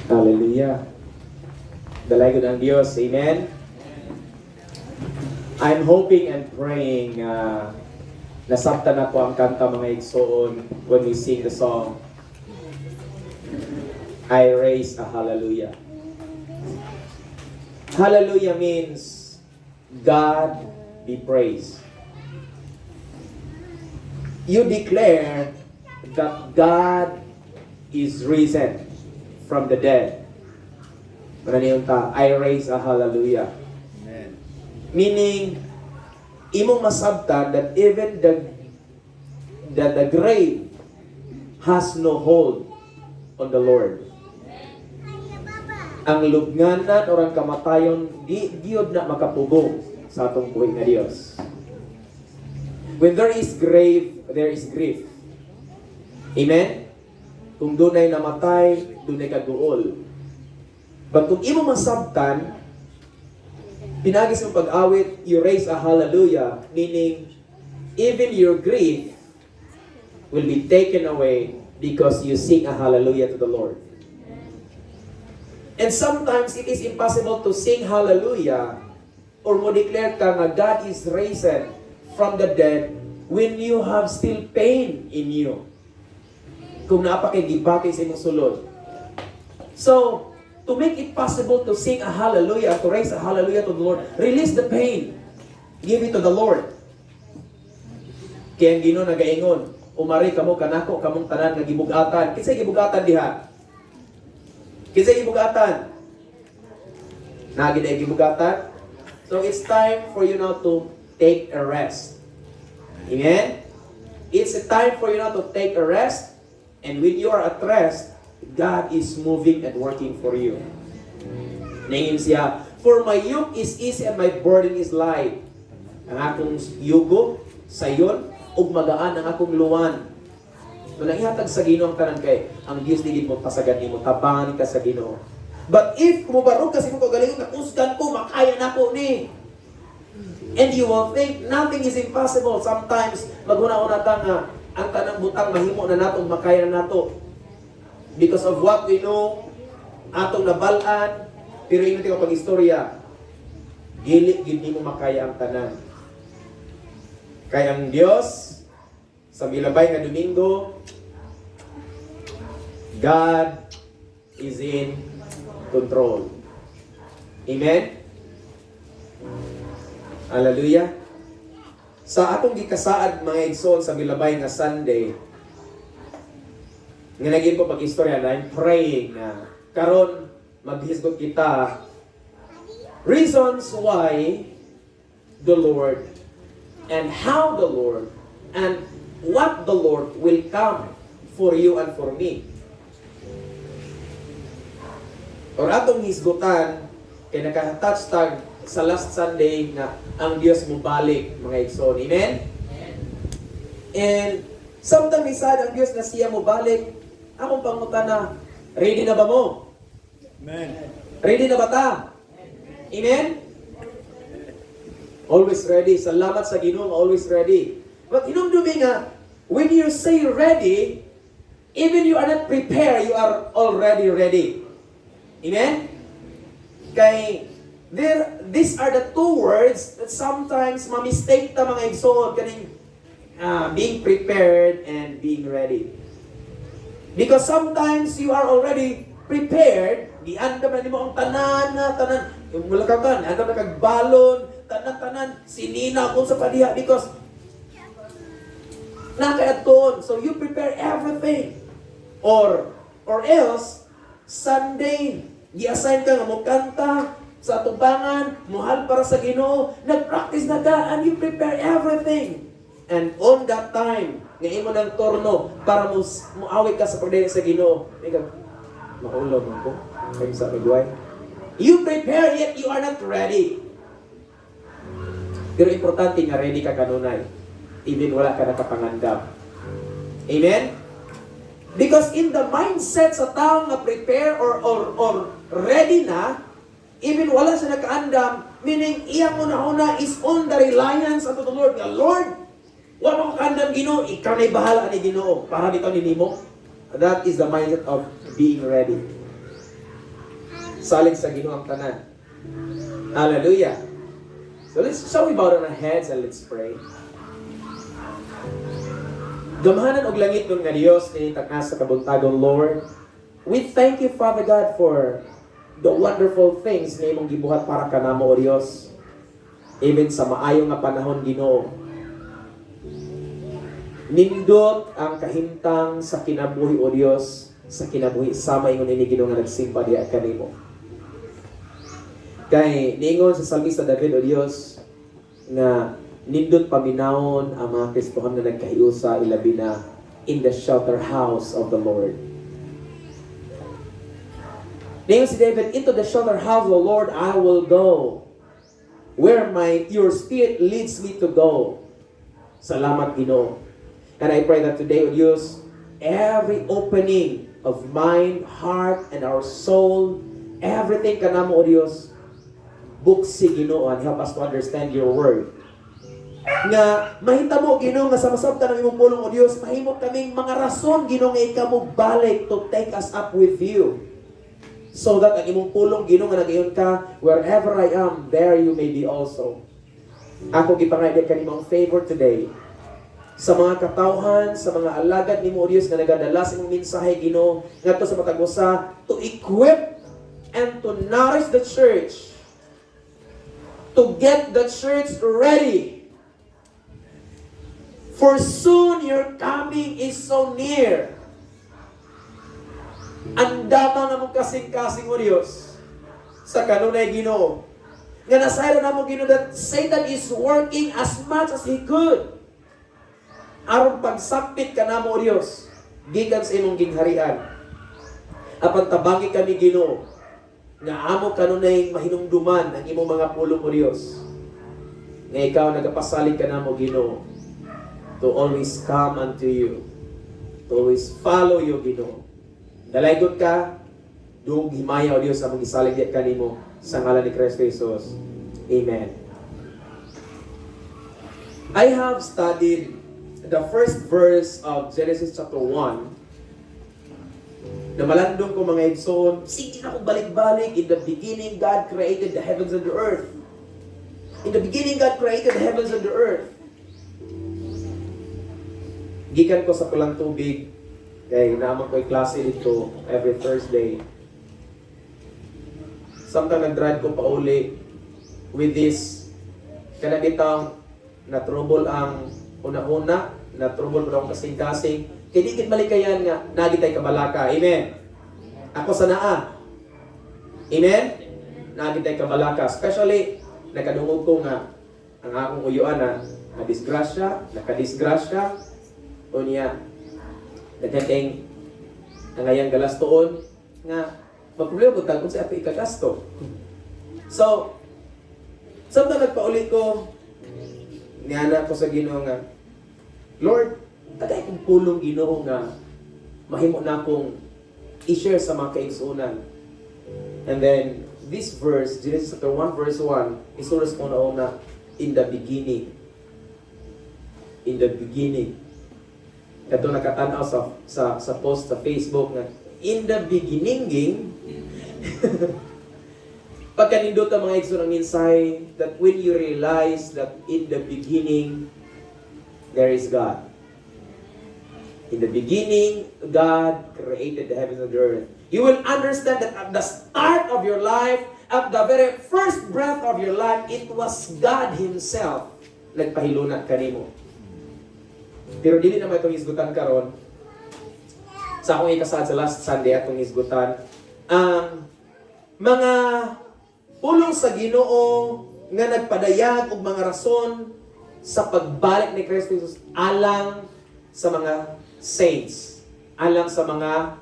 Hallelujah. Dalay ko ng Diyos. Amen. I'm hoping and praying nasabtan ako ang kanta mga igsoon when we sing the song, I raise a hallelujah. Hallelujah means God be praised. You declare that God is risen from the dead. I raise a hallelujah. Amen. Meaning, imong masabtan that even the grave has no hold on the Lord. Ang lubnganan o ang kamatayon di giyod na makapugong sa atong buhay nga Dios. When there is grave, there is grief. Amen? Kung dunay namatay, dunay kaduol. But kung imo masabtan, pinagis mong pag-awit, you raise a hallelujah, meaning even your grief will be taken away because you sing a hallelujah to the Lord. And sometimes it is impossible to sing hallelujah or mo declare ka nga God is risen from the dead when you have still pain in you. Kung napakigibati sa inyong sulod. So, to make it possible to sing a hallelujah, to raise a hallelujah to the Lord, release the pain. Give it to the Lord. Kaya ang Ginoo nagaingon, umari kamo kanako kamong tanan nga gibugatan. Kinsay gibugatan diha? Kinsay gibugatan? Nagi na gibugatan. So it's time for you now to take a rest. Amen? It's a time for you now to take a rest. And when you are at rest, God is moving and working for you. Nangin siya, for my yoke is easy and my burden is light. Ang akong yugo, sayon, ug magaan ang akong luwan. So naihatag sa Ginoo ang tanan kay, ang Dios digid mo pasagan nimo, tabangan ka sa Ginoo. But if mubarog kasi mo kagalingon na usgan ko, makaya na ko ni. And you will think nothing is impossible. Sometimes maghuna-una ta nga ang tanang butang mahimo na nato, makaya na nato. Because of what we know, atong nabalaan, pero ingon ko pag-istorya, dili gid nimo makaya ang tanan. Kaya ang Dios sa milabay nga Domingo, God is in control. Amen? Hallelujah. Sa atong gikasaad mga igsoon sa milabay nga Sunday, nga naging ko pag-istorya na I'm praying na karon maghisgot kita reasons why the Lord and how the Lord and what the Lord will come for you and for me. Or atong hisgutan kay naka-touch tag sa last Sunday na ang Dios mo balik mga igsoon. Amen? And sometimes isad ang Dios na siya mo balik. Akong pangutana, ready na ba mo? Amen. Ready na ba ta? Amen? Always ready. Salamat sa Ginoo, always ready. But hinumdumi nga, when you say ready, even you are not prepared, you are already ready. Amen? Kay, these are the two words that sometimes ma-mistake ta mga igsoon, kaning being prepared and being ready. Because sometimes you are already prepared, giandam na nimo ang tanan, yung wala ka kan, andam na kagbalon, tanan, sinina kung sa padiha, because nakaadton. So you prepare everything. Or else, Sunday, gi-assign ka nga mo kanta sa tubangan, muhal para sa Ginoo, nag-practice na ka, and you prepare everything. And on that time, ngayon mo ng torno para muawit ka sa pagdating sa Ginoo. Ikaw, maulaw mo ko. Kayo sa pagway. You prepare yet you are not ready. Pero importante nga ready ka kanunay. Even wala ka nakapangandam. Amen? Because in the mindset sa tao na prepare or ready na, even wala siya nakaandam, meaning iyang una-una is on the reliance of the Lord. Nga, Lord, wala mo kakandam Ginoo, ikaw na'y bahala ni Ginoo para dito ninimo. That is the mindset of being ready. Salig sa Ginoo ang tanan. Hallelujah. So shall we bow down our heads and let's pray. Gamahanan og langit nun nga Dios ni takna sa kabuntagong Lord. We thank you, Father God, for the wonderful things na imong gibuhat para kanamo, O Dios. Even sa maayo nga panahon, Ginoo. Nindot ang kahimtang sa kinabuhi, O Dios, sa kinabuhi sama ingon ini Ginoo nga nagsimba diha kanimo. Kay niingon sa salmista David, O Dios, nga nindot paminawon ang mga Kristohan nga nagkahiusa ilabi na in the shelter house of the Lord. Niingon si David, into the shelter house of the Lord I will go, where your spirit leads me to go. Salamat, Ginoo. And I pray that today, O Diyos, every opening of mind, heart, and our soul, everything kanamo, O Diyos, buksi, Ginoo, and help us to understand your word. Nga mahitabo, Ginoo, nga sa masabtan ng imong pulong, O Diyos, mahimot kaming mga rason, Ginoo, nga ikaw mo balik to take us up with you. So that ang imong pulong, Ginoo, nga nagayon ka, wherever I am, there you may be also. Ako gipangayad kanimong favor today sa mga katawhan, sa mga alagad ni mo, Diyos, nga nagadala sa imong mensahe, Ginoo, nga to sa matag usa, to equip and to nourish the church, to get the church ready. For soon your coming is so near. Ang dama nga mong kasing-kasing mo, Diyos, sa kanunay, Ginoo. Nga nasayro na mo, Ginoo, that Satan is working as much as he could. Aron pagsakpit ka na mo, Diyos, gikan sa imong gingharian. Apan tabangi kami, Ginoo, nga amo kanunay mahinungduman ang imong mga pulong mo, Diyos. Nga ikaw nagapasalig ka na mo, Ginoo, to always come unto you, to always follow you, Ginoo. Dalaygon ka, doong himaya, O Diyos, sa mong isalig ka nimo sa ngalan ni Kristo Jesus. Amen. I have studied the first verse of Genesis chapter 1. Na malandong ko mga igsoon, sige na kong balik-balik. In the beginning, God created the heavens and the earth. In the beginning, God created the heavens and the earth. Gikan ko sa pulang tubig, kaya naman ko'y klase dito every Thursday. Samtang nag-drive ko pa uli with this, kanabitang na-trouble ang una-una, na-trouble ko na akong kasing-kasing, kaya di malikayan nga, nagitay kabalaka. Amen? Ako sa naa. Amen? Nagitay kabalaka. Especially, nakadungog ko nga, ang akong uyuan na nakadisgrasya, o niya, naghateng ang ayang galastoon nga magproblema ko kung sa ato ikagasto. So, samtang nagpaulit ko, niana ko sa Ginoo nga, Lord, tagay kong pulong Ginoo nga mahimo na akong i-share sa mga kaigsunan. And then, this verse, Genesis chapter 1 verse 1, isuras ko na in the beginning. In the beginning. Ito nakatanaw sa post sa Facebook nga, in the beginning, pagkanindot ang mga igsoon ng mensahe, that when you realize that in the beginning, there is God. In the beginning, God created the heavens and the earth. You will understand that at the start of your life, at the very first breath of your life, it was God Himself nagpahilunat kanimo. Pero dili naman itong isgutan karon. Sa akong ikasad sa last Sunday atong isgutan ang mga pulong sa Ginoo nga nagpadayag og mga rason sa pagbalik ni Kristo Jesus alang sa mga saints, alang sa mga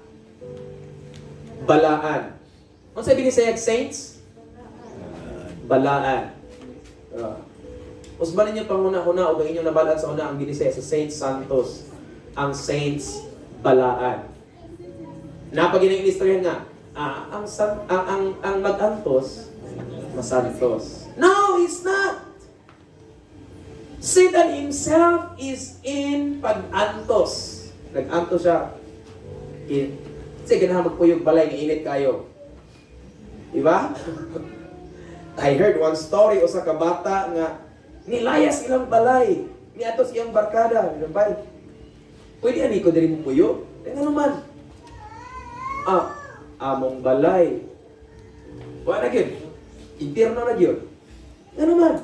balaan. Ano sabi ni sayag saints? Balaan. Usban ninyo panguna-una o inyong nabalaan sa una ang ginisaya sa Saints Santos, ang Saints Balaan. Napaginang inistorya nga, ang mag-antos, masantos. No, it's not. Satan himself is in pag-antos. Nag-antos siya. Sige na magpuyog balay, init kayo. Diba? I heard one story o sa kabata nga nilayas ilang balay ni atos iyang barkada. Bay, pwede ani ko diri mo puyo? Nga naman. Among balay. Wala na gyud. Impierno na gyud. Nga naman.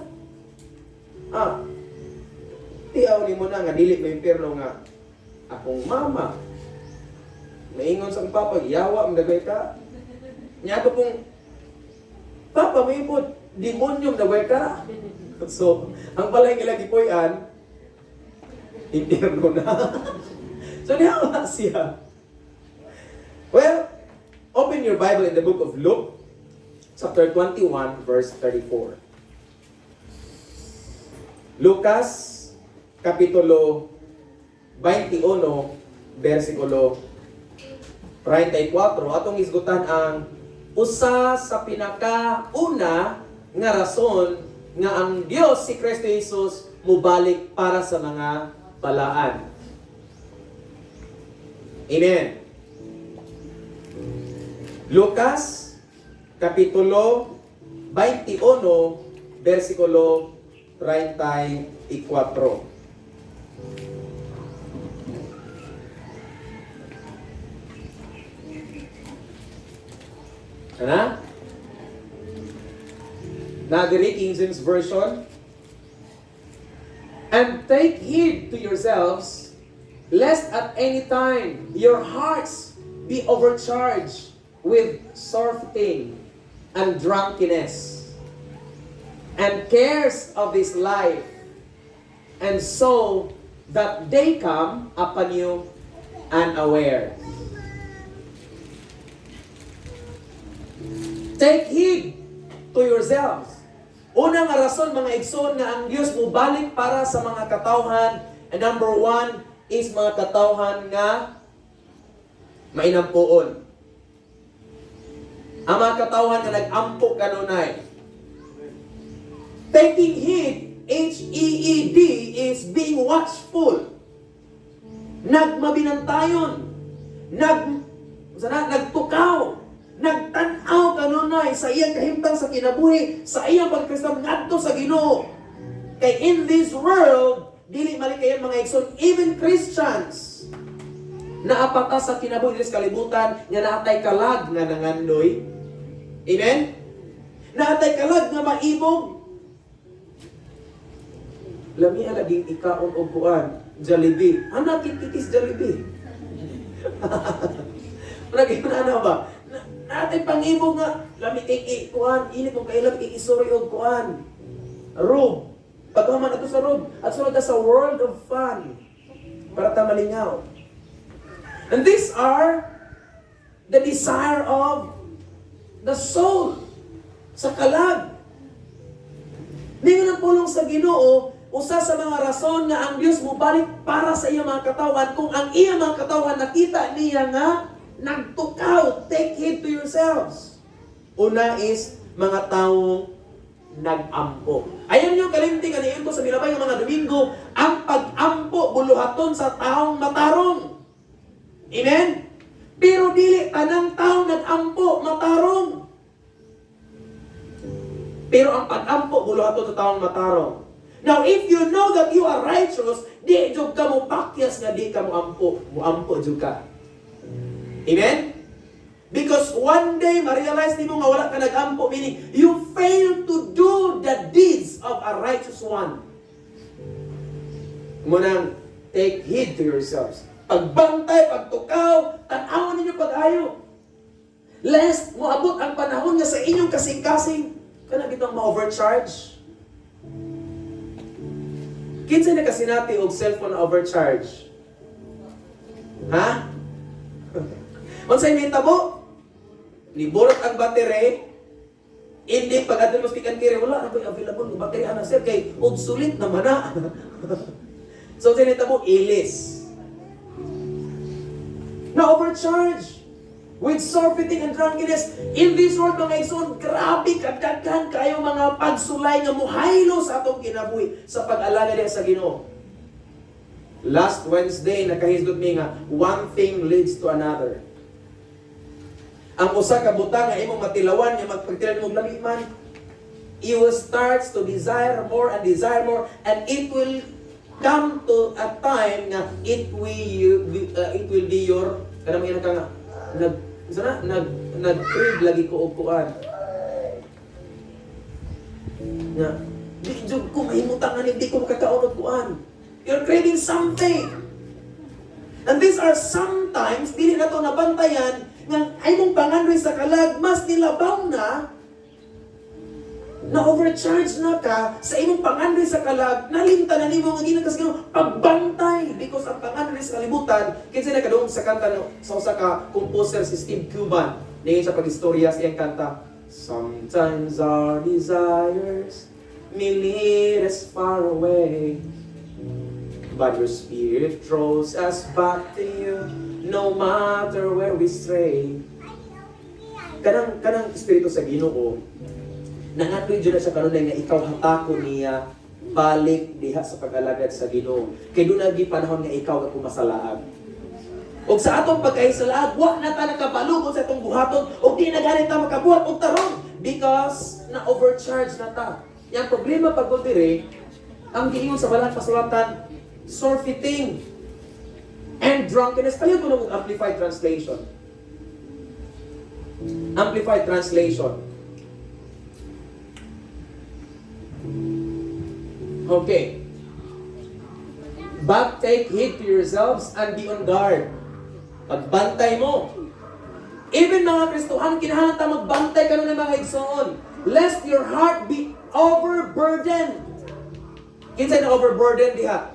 Tiyaw ni mo na nga dili may impierno nga akong mama. Maingon sa papa, yawa ang dagay ka. Nya ko pong papa may ipod, demonyong dagay ka. So, ang balay nila gipuy-an, impierno na. So, niyawa siya. Well, open your Bible in the book of Luke, chapter 21, verse 34. Lucas, kapitulo 21, versikulo 34. Atong isgutan ang usa sa pinakauna nga rason nga ang Dios si Kristo Jesus mubalik para sa mga balaan. Amen. Lucas kapitulo 21 versikulo 34. Ano? Nagari King James Version. And take heed to yourselves, lest at any time your hearts be overcharged with surfeiting and drunkenness and cares of this life, and so that they come upon you unaware. Take heed to yourselves. Unang rason mga igsoon nga ang Dios mo balik para sa mga katawhan. And number one is mga katawhan nga mainampuon. Ang mga katawhan nga nag-ampo kanunay. Taking heed, H-E-E-D, is being watchful. Nagmabinantayon. Nagtukaw. Nagtanaw kanunay sa iyang kahimtang sa kinabuhi, sa iyang pagkristiyan ngadto sa Ginoo. Kay in this world, dili malikayan mga igsoon, even Christians, naapata sa kinabuhi sa kalibutan, nga naatay kalag nga nangandoy. Amen? Naatay kalag nga maibog. Lami laging ikaon og kuan, Jollibee. Ana kikitis Jollibee. Lagi na ano ba? Natin pangibog nga, lami kay kuan, init mo kailan iisuri og kuan. Rob. Pagkaman ato sa rob, at sunod sa world of fun. Para ta malingaw. And these are the desire of the soul. Sa kalag. Hindi nga pulong sa Ginoo, usa sa mga rason nga ang Dios mo balik para sa iyang mga katawan, kung ang iyang mga katawan nakita niya nga nagtukaw. Take heed to yourselves. Una is mga taong nag-ampo. Ayan yung kalimti kaniin ko sa milabay ng mga Domingo, ang pag-ampo buluhaton sa taong matarong. Amen? Pero dili tanang taong nag-ampo matarong. Pero ang pag-ampo buluhaton sa taong matarong. Now, if you know that you are righteous, di jud ka mo pakyas nga di ka mo ampo. Muampo jud ka. Amen? Because one day, ma-realize ni mo nga wala ka nag-ampo, meaning, you fail to do the deeds of a righteous one. Munang, take heed to yourselves. Pagbantay, pagtukaw, tanawan ninyo pag-ayo. Lest, moabot ang panahon nga sa inyong kasing-kasing, kana bitang ma-overcharge. Kinsa na kasi natin og cellphone na overcharge? Ha? Unsay may tabo? Liborot ang battery. Hindi pag adto mo speakan kire wala na available ng battery ana sir kay obsolete naman na. So unsay may tabo? Ilis. Na overcharge with surfeiting and drunkenness. In this world mga igsoon, grabe kadaghan kayo mga pagsulay nga muhaylo sa atong kinabuhi sa pag-alala diha sa Ginoo. Last Wednesday nakahisgot mi nga one thing leads to another. Ang usa ka butang nga imong matilawan nga magpagtilan mo lami man, you will start to desire more and desire more, and it will come to a time nga it will be your kanang ina ka nga nag-crave lagi ko og kuan. Nga di jud ko mahimutang ani di ko makakaon og kuan. You're craving something. And these are sometimes dili na to nabantayan nga ay mong pangandoy sa kalag mas nilabaw na overcharge na ka sa imong pangandoy sa kalag, nalimta na nimo nga ginakas pagbantay because ang pangandoy sa kalibutan kinsa na kadung sa kanta sa usa ka composer si Steve Cuban niya sa pagistorya sa iyang kanta. Sometimes our desires may lead us far away, but your spirit draws us back to you no matter where we stray. Kanang espiritu sa Ginoo nangandoy jud na siya karon nga ikaw hatako niya balik diha sa pag-alagad sa Ginoo. Kay doon lagi panahon nga ikaw nga pumasalaag. Og sa atong pagkahisalaag, wa na ta nakabalugod sa atong buhaton og di na gani ta makabuhat og tarong because na overcharge na ta. Yang problema pag dire ang giingon sa balang pasulatan, surfeiting and drunkenness. Payo ko ng Amplified Translation. Amplified Translation. Okay. But take heed to yourselves and be on guard. Pagbantay mo. Even mga Kristohan, kinahanglan ta magbantay karon ng mga igsoon, lest your heart be overburdened. Kinsay na overburdened diha?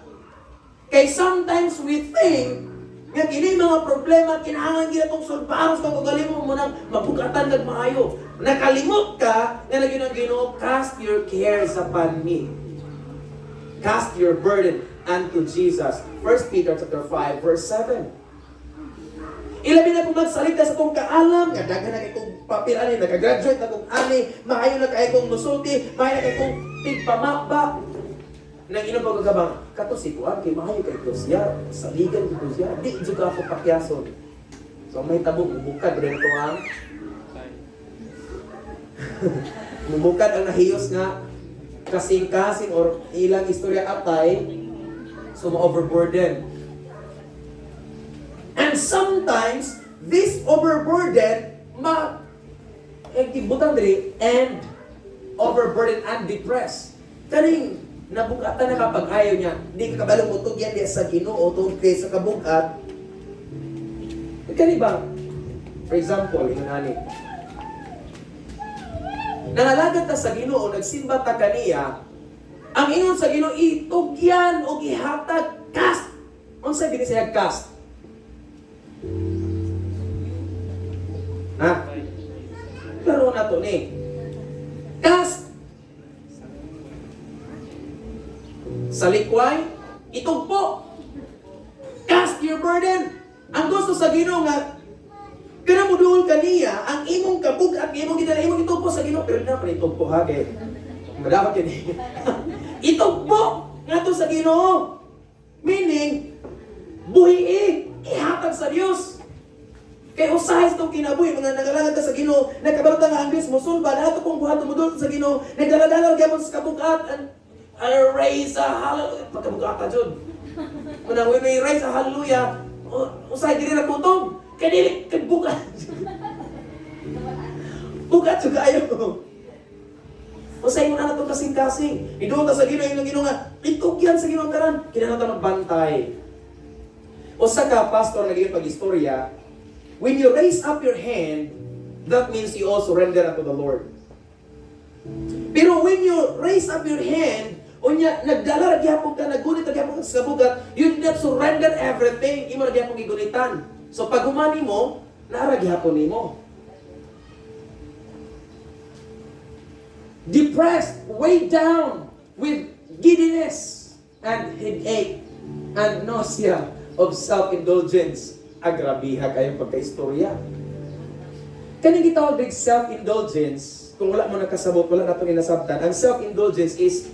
Kay sometimes we think nga kini mga problema kinahanglan gyud atong sulbaron sa kagalimong mo nang mabugatan kag maayo. Nakalimot ka nga lagi nang Ginoo, cast your cares upon me. Cast your burden unto Jesus. 1 Peter chapter 5 verse 7. Ilabi na kung magsalita sa kong kaalam, nga daghan na kay kong papel ani, nakagraduate na kong ani, maayo na kay kong musulti, maayo na kay kong tigpamaba. Nang inom pagkagabang, kato si Kuan, kay maayo kay Krusya, saligan kay Krusya, di juga ako pakyason. So may tabong, bubukad rin ito ang bubukad ang nahiyos nga kasing-kasing or ilang istorya atay, so ma-overburden. And sometimes, this overburden, butang diri, and overburden and depressed. Kaning, nabugatan na kapag ayaw niya, di ka kabalong utog yan diya sa Ginoo, utog kay sa kabugat. Kani ba? For example, inanani, nangalagad ta sa Ginoo, nagsimba ta kaniya, ang ingon sa Ginoo, itugyan o ihatag cast. Ang sabi ni siya cast? Ha? Klaro na to ni. Cast. Sa likway, itugpo. Cast your burden. Ang gusto sa Ginoo nga, kana mo duol kaniya, ang imong kabug at imong gidala imong itugpo sa Ginoo, pero na pa itugpo ha kay madapat yun. Itugpo nga to sa Ginoo. Meaning, buhi ihatag sa Dios. Kay usahay itong kinabuhi, mga nagalagad ka sa Ginoo, nagkabalota nga ang Diyos mo, sulba, na ito kong buhaton mo doon sa Ginoo, nagdaladalaw gyapon sa kabugat, and raise a hallelujah, pagkabugat ka dyan. Munang may raise a hallelujah, usahay diri na kutong, kaya dili, kagbugat. Bugat juga ayaw. Usahay mo na itong kasing-kasing, idoon ta sa Ginoo, yung Ginoo nga, itugyan sa Ginoo taran, kinahanglan magbantay. Usa ka pastor naging pag-istorya, when you raise up your hand, that means you also render unto the Lord. Pero when you raise up your hand, unya nagdala ra gyapon ka, nagunit ra gyapon ka sa kabugat, you did not surrender everything, imo ra gyapon gigunitan. So pag humani mo, naara gyapon nimo. Depressed, weighed down with giddiness and headache and nausea of self-indulgence. Agrabiha kayong pagka-istorya. Kaning gitawag dig self-indulgence, kung wala mo nakasabot, wala na itong inasabtan, ang self-indulgence is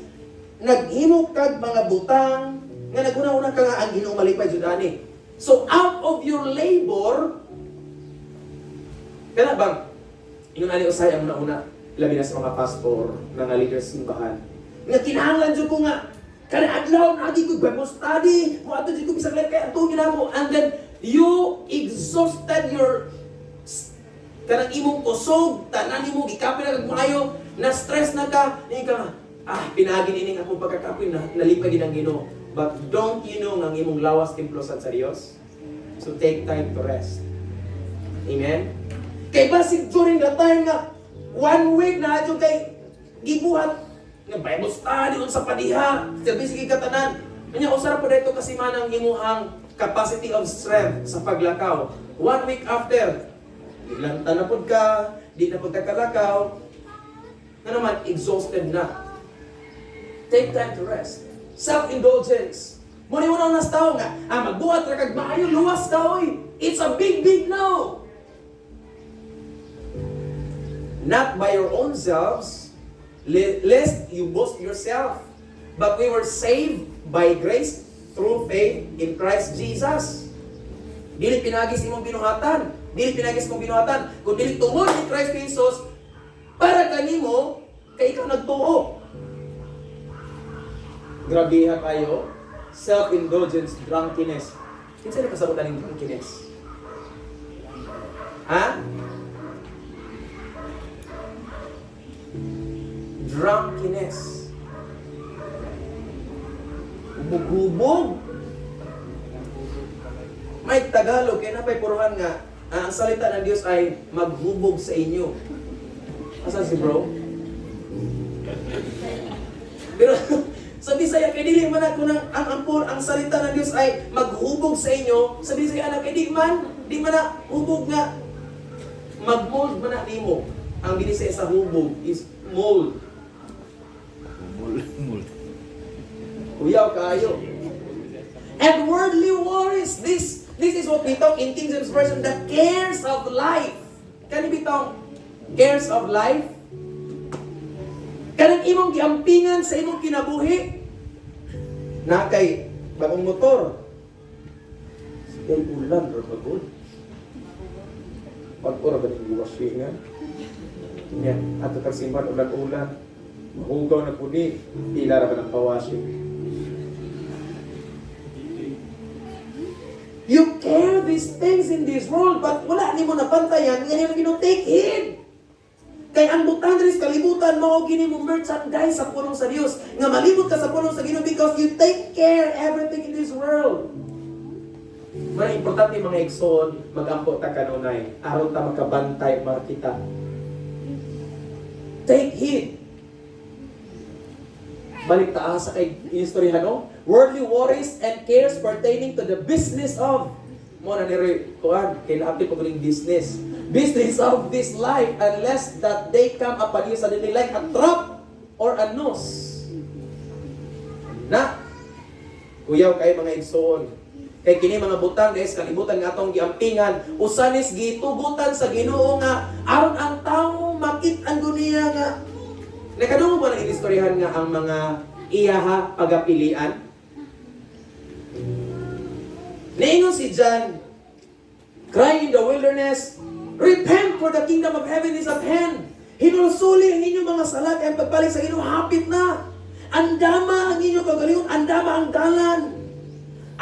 naghimo kag mga butang nga naguna-una ka nga ang Ginoo malipay jud ani. So out of your labor, Kaya bang, yung ali usay ang una-una, labi na sa mga pastor, mga leaders simbahan. Nga kinahanglan dyan ko nga, kada adlaw na agi ko Bible study, kung ato dyan ko bisang lahat, kaya ito ginako. And then, you exhausted your kanang imong kusog, tanan mo, gikapin na kagmaayo, na-stress na ka, pinagin ining akong pagkakapoy, nalipagin ang Ginoo. But don't you know nga ang imong lawas timplosan sa Dios? So take time to rest. Amen? Kay basig during the time nga, 1 week na adyo kay gibuhat nga Bible study sa padiha, service gigatanan. Kanya usara pa dito kasi manang imuhang capacity of strength sa paglakaw. 1 week after, ilang tanapod ka, di na pagkakalakaw, na naman, exhausted na. Take time to rest. Self-indulgence. Muna yung unang nas tao nga, magbuhat na kag maayo, luwas ka, oy. It's a big, big no. Not by your own selves, lest you boast yourself. But we were saved by grace through faith in Christ Jesus. Dili pinagis imong binuhatan. Dili pinagis mong binuhatan. Kung dili tungod ni Christ Jesus, para kanimo, kay ikaw nagtuo. Grabiha kayo. Self-indulgence, drunkenness. Kinsa na kasabutan ng drunkenness? Ha? Drunkenness. Hubog-hubog. May Tagalog, kaya napay puruhan nga, ang salita ng Diyos ay maghubog sa inyo. Asan si bro? Pero sa Bisaya, kaya dili man ako ng ang salita ng Diyos ay maghubog sa inyo. Sa Bisaya, anak, di man na hubog nga. Mag-mold man na nimo. Ang binisay sa hubog is mold. Mold. Uyaw kayo. And worldly worries. This is what we talk in King James Version, the cares of life. Kani bitong cares of life? Kanang imong giampingan sa imong kinabuhi. Na kay bagong motor. Sige ulan ra bagod. Pag-ora ba ni washingan? Yan, ato kang simpan ulan-ulan. Mahugaw na po di. Pila ra ba ng pawashing? You care these things in this world, but wala ni mo napantayan, ngayon you take heed. Kay ang butang rin kalibutan mo, gini mo merchandise sa punong sa Diyos. Nga malibot ka sa punong sa Ginoo because you take care everything in this world. Mga importante mga igsoon, mag-ampo ta kanunay. Aron ta makabantay, makita. Take heed. Balik ta sa kay istoryahan, no? Worldly worries and cares pertaining to the business of mo na nire kuan kay naapil ko ning business of this life, unless that they come upon you suddenly like a trap or a noose. Na kuyaw kay mga igsoon, kay kini mga butang guys kalibutan nga atong giampingan, usanis gitugutan sa Ginoo nga aron ang tawo makit-an guniya nga nakadungo ba nang istoryahan nga ang mga iyaha pagapilian. Niingon si John, crying in the wilderness, repent for the kingdom of heaven is at hand. Hinulsuli ang inyong mga sala kaya pagbalik sa Ginoo hapit na. Andama ang inyong kagalingon, andama ang dalan.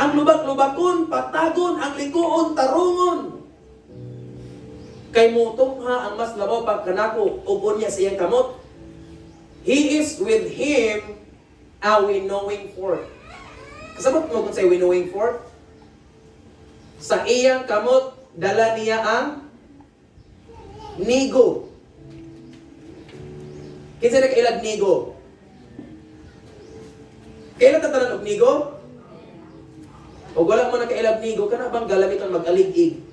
Ang lubak-lubakon, patagon, ang likuon, tarungon. Kay mutungha ang mas labaw pagkanako, ubon niya sa iyang kamot. He is with him a winnowing fork. Kasabot mo kung sa winnowing fork? Sa iyang kamot, dala niya ang nigo. Kinsa na kailag nigo? Kailan tatanan og nigo? O wala mo na kailag nigo, kana bang galamit ang mag-alig-ig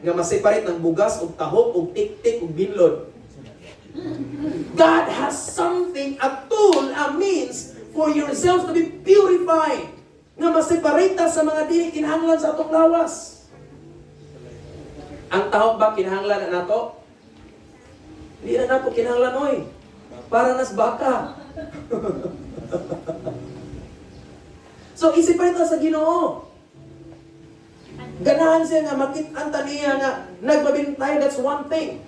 nga maseparate ng bugas ug tahok ug tik-tik ug binlod. God has something, a tool, a means for yourselves to be purified. Nga maseparate sa mga dili kinahanglan sa atong lawas. Ang tahok ba kinahanglan na nato? Hindi na nato kinahanglan, oy. Para nas baka. So, isipan ito sa Ginoo. Ganahan siya nga makit-an niya nga nagbabintay, that's one thing.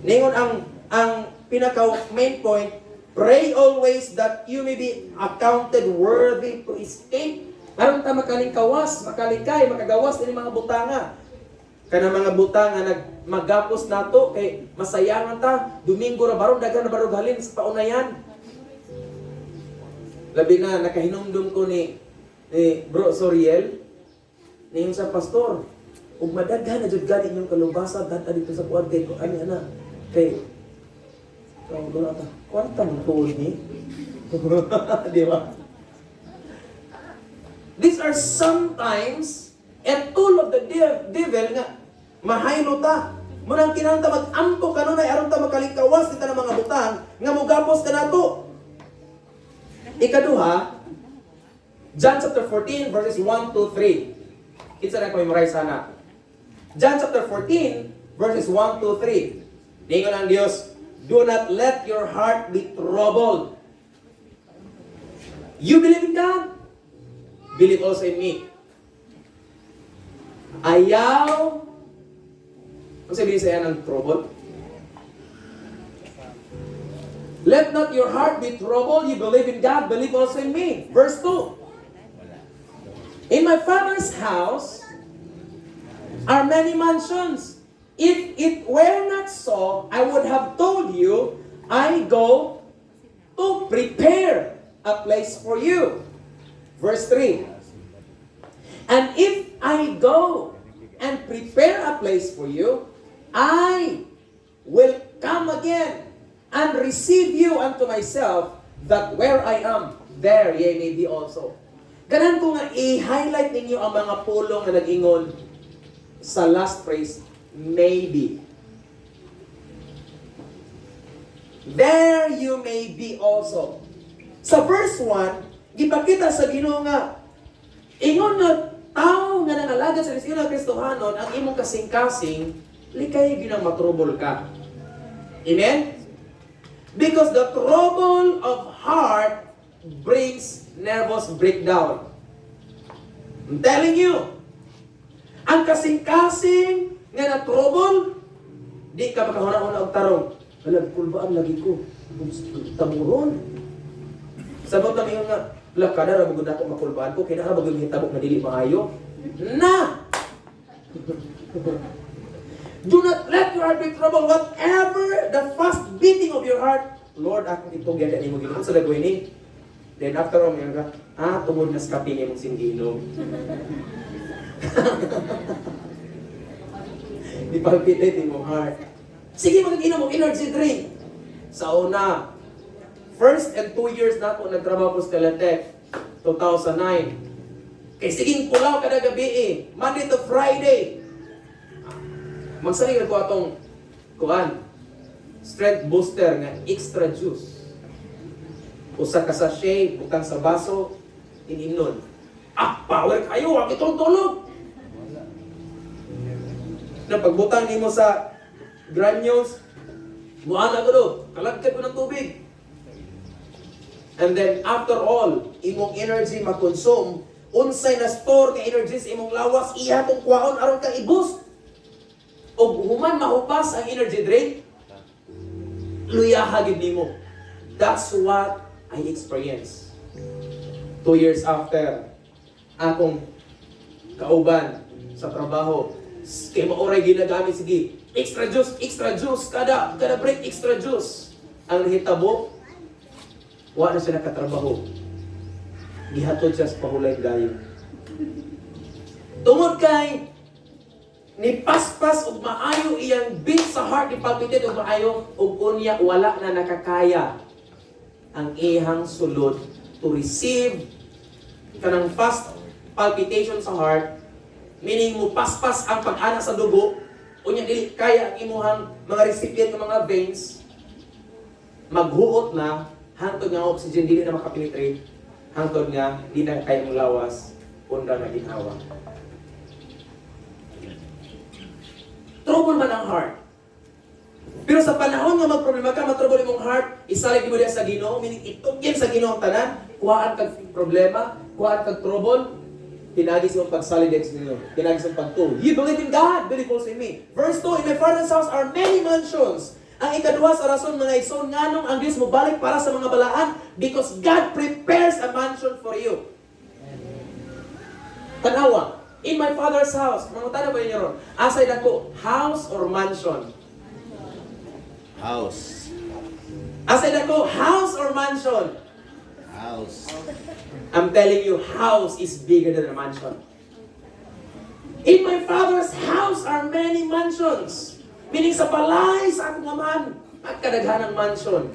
Ningon ang pinaka main point, pray always that you may be accounted worthy to escape. Aron ta makaling kawas, makalikay, makagawas din mga butanga. Kana mga butanga magapos nato kay masayangan ta, Domingo ra baron daghan na barog halin sa paunayan. Labi na nakahinumdum ko ni Bro Soriel, niyon sa pastor, ug madaghan na jud gani inyong kalubasa data dito sa kuwan kay ani ana kay doon ata kwarta mo tuod ni. Di ba? These are sometimes a tool of the devil nga mahaylo ta. Munang kinahanglan mag-ampo kanunay aron ta makalikawas kita ng mga butang nga mogapos ka nato. Ikaduha, John chapter 14 verses 1 to 3. Kitsa na ko memorize sana. John chapter 14 verses 1 to 3. Ningon ang Dios, do not let your heart be troubled. You believe in God? Believe also in me. Ayaw. Ano sabihin sa yan ng trouble? Let not your heart be troubled. You believe in God, believe also in me. Verse 2. In my Father's house are many mansions. If it were not so, I would have told you, I go to prepare a place for you. Verse 3. And if I go and prepare a place for you, I will come again and receive you unto myself, that where I am, there ye may be also. Ganan ko nga i-highlight ninyo ang mga pulong na nag-ingon sa last phrase, maybe. There you may be also. Sa verse 1, gipakita sa Ginoo nga, ingon na tao nga nangalagad sa Kristo na Kristohanon, ang imong kasing-kasing, likay ginang matrubol ka. Amen? Because the trouble of heart brings nervous breakdown. I'm telling you, ang kasing-kasing nga na trouble, di ka makahuna-una og tarong. Alam, kulbaan lagi ko. Tamuron. Sabot na ngayon nga, lakada na magod ako makulbaan ko, kaya na bagong hitabok na dili maayo. Na! Do not let your heart be troubled. Whatever the fast beating of your heart, Lord, akong itong ganda ni mo ginoon sa dagway ni. Then after all, mayroon ka, tungod na sa kapin mong singgilom. Di palpitate yung heart. Sige, mag-inom mo energy drink. Sa una, first and 2 years na ako nagtrabaho po sa Teletech, 2009. Kay siging pulaw kada gabi Monday to Friday. Magsaling ko atong strength booster nga extra juice. Usa ka sachet, butang sa baso, ininom. Power kayo, wag itong tulog. Na pagbutang nimo sa granules, buhala ko do, kalagkad ko ng tubig. And then after all, imong energy makonsume, unsay na store ka energy sa imong lawas, iya tong kwaon aron ka i-boost. O human mahupas ang energy drink, luyaha gid nimo. That's what I experienced. 2 years after, akong kauban sa trabaho, kay mauray ginagamit, sige, extra juice, kada break, extra juice. Ang hitabo, wala na siya nakatrabaho. Gihatod siya sa pahulay gayo. Tungod kay, ni paspas ug maayo iyang beat sa heart, ni palpitate ug maayo, ug unya wala na nakakaya ang ihang sulod to receive kanang fast palpitation sa heart, meaning mo paspas ang pag-ana sa dugo, unya dili kaya ang imuhang mga recipient ng mga veins, maghuot na, hangtod nga oxygen dili na makapenetrate, hangtod nga di na kaya mong lawas, unda na ginhawa. Trouble man ang heart. Pero sa panahon nga magproblema ka, matrouble imong heart, isalig mo diya sa Ginoo, meaning itugyan sa Ginoo tanan, kuhaan kag problema, kuhaan kag trouble, Pinagis mong pagsalidex ninyo. Pinagis mong pagtuo. You believe in God, believe also in me. Verse 2, in my Father's house are many mansions. Ang ikaduha sa rason mga igsoon nganong ang Dios mo balik para sa mga balaan because God prepares a mansion for you. Tanawa, in my Father's house, mangutana ba niyo ron? Asay dako, house or mansion? House. Asay dako, house or mansion? House. I'm telling you, house is bigger than a mansion. In my Father's house are many mansions. Meaning sa balay sa akong aman, at kadaghanang mansion.